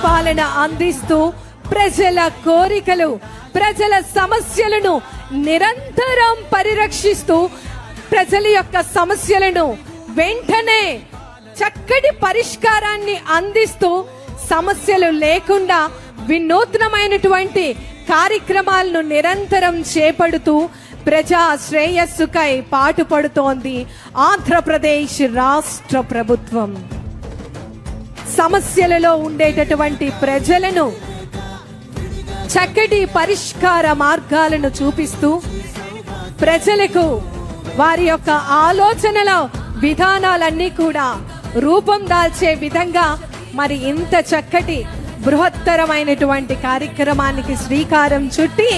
పరిపాలన అందిస్తూ ప్రజల కోరికలు, ప్రజల సమస్యలను నిరంతరం పరిరక్షిస్తూ ప్రజల యొక్క సమస్యలను వెంటనే చక్కటి పరిష్కారాన్ని అందిస్తూ సమస్యలు లేకుండా వినూత్నమైనటువంటి కార్యక్రమాలను నిరంతరం చేపడుతూ ప్రజా శ్రేయస్సుకై పాటుపడుతోంది ఆంధ్రప్రదేశ్ రాష్ట్ర ప్రభుత్వం. సమస్యలలో ఉండేటటువంటి ప్రజలను చక్కటి పరిష్కార మార్గాలను చూపిస్తూ ప్రజలకు వారి యొక్క ఆలోచనల విధానాలన్నీ కూడా రూపం దాల్చే విధంగా మరి ఇంత చక్కటి బృహత్తరమైనటువంటి కార్యక్రమానికి శ్రీకారం చుట్టి